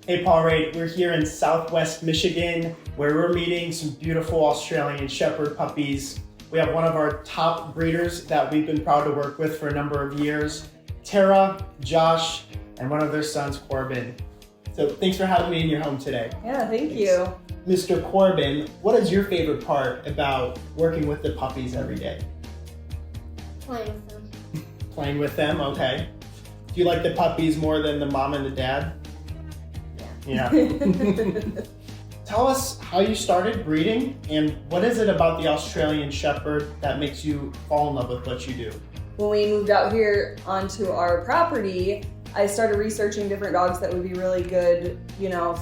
Hey Paul Reid, we're here in Southwest Michigan where we're meeting some beautiful Australian Shepherd puppies. We have one of our top breeders that we've been proud to work with for a number of years, Tara, Josh, and one of their sons, Corbin. So thanks for having me in your home today. Yeah, thank you. Mr. Corbin, what is your favorite part about working with the puppies every day? Playing with them. Playing with them, okay. Do you like the puppies more than the mom and the dad? Yeah. Tell us how you started breeding and what is it about the Australian Shepherd that makes you fall in love with what you do? When we moved out here onto our property, I started researching different dogs that would be really good,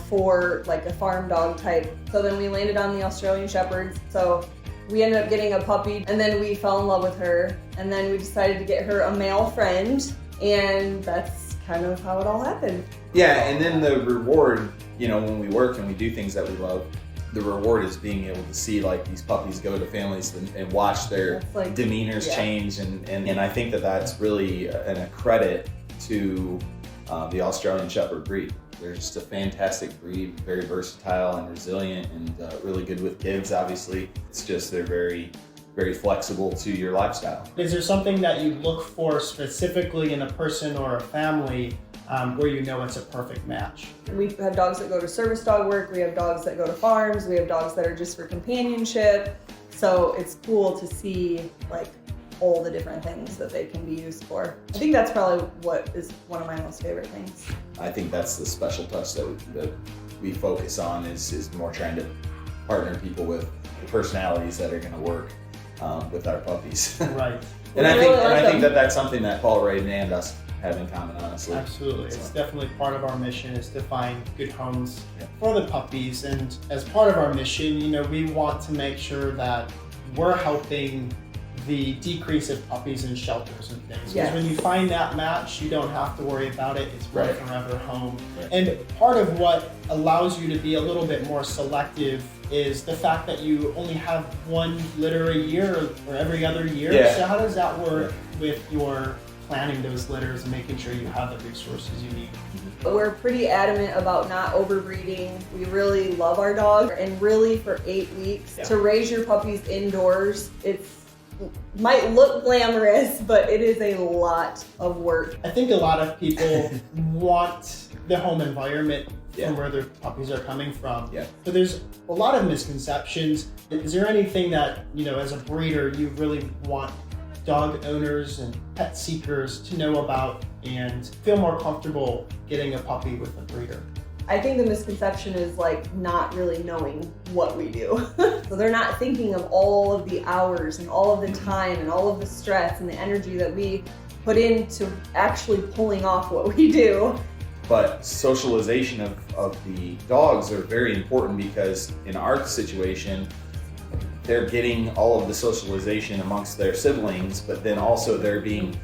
for like a farm dog type. So then we landed on the Australian Shepherds. So we ended up getting a puppy and then we fell in love with her. And then we decided to get her a male friend, and that's kind of how it all happened. Yeah, and then the reward, when we work and we do things that we love, the reward is being able to see like these puppies go to families and watch their demeanors change. And I think that that's really a credit to the Australian Shepherd breed. They're just a fantastic breed, very versatile and resilient and really good with kids, obviously. It's just they're very, very flexible to your lifestyle. Is there something that you look for specifically in a person or a family where you know it's a perfect match? We have dogs that go to service dog work, we have dogs that go to farms, we have dogs that are just for companionship. So it's cool to see like all the different things that they can be used for. I think that's probably what is one of my most favorite things. I think that's the special touch that we focus on is more trying to partner people with the personalities that are going to work with our puppies. Right. And I think that that's something that Paul Reid and us have in common, honestly. Absolutely. It's definitely part of our mission is to find good homes for the puppies. And as part of our mission, we want to make sure that we're helping the decrease of puppies in shelters and things. Because when you find that match, you don't have to worry about it. It's one forever home. Right. And part of what allows you to be a little bit more selective is the fact that you only have one litter a year or every other year. Yeah. So how does that work with your planning those litters and making sure you have the resources you need? We're pretty adamant about not overbreeding. We really love our dog, and really for 8 weeks to raise your puppies indoors, might look glamorous, but it is a lot of work. I think a lot of people want the home environment from where their puppies are coming from. Yeah. So there's a lot of misconceptions. Is there anything that, as a breeder, you really want dog owners and pet seekers to know about and feel more comfortable getting a puppy with a breeder? I think the misconception is like not really knowing what we do. So they're not thinking of all of the hours and all of the time and all of the stress and the energy that we put into actually pulling off what we do. But socialization of the dogs are very important because in our situation, they're getting all of the socialization amongst their siblings, but then also they're being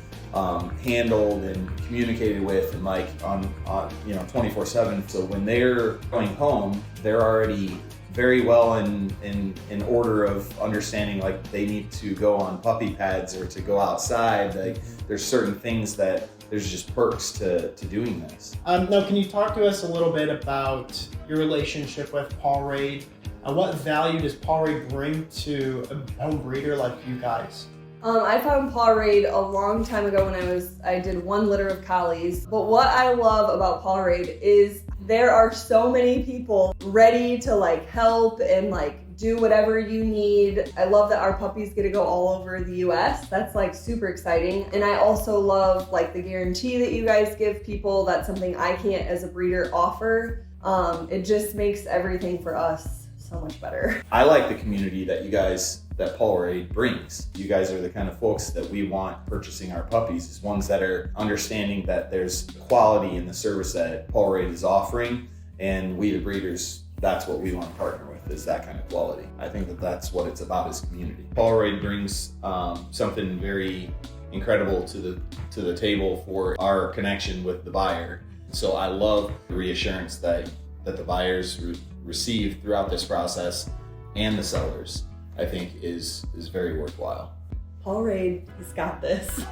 handled and communicated with and on 24/7. So when they're going home, they're already very well in order of understanding like they need to go on puppy pads or to go outside. Like there's certain things that there's just perks to doing this. Now, can you talk to us a little bit about your relationship with Paul Reid? What value does Paul Reid bring to a home breeder like you guys? I found Paul Reid a long time ago when I did one litter of collies. But what I love about Paul Reid is there are so many people ready to help and do whatever you need. I love that our puppies get to go all over the US. That's super exciting. And I also love the guarantee that you guys give people. That's something I can't as a breeder offer. It just makes everything for us so much better. I like the community that Paul Reid brings. You guys are the kind of folks that we want purchasing our puppies, is ones that are understanding that there's quality in the service that Paul Reid is offering, and we the breeders, that's what we want to partner with, is that kind of quality. I think that that's what it's about, is community. Paul Reid brings something very incredible to the table for our connection with the buyer. So I love the reassurance that the buyers receive throughout this process, and the sellers, I think is very worthwhile. Paul Reid has got this.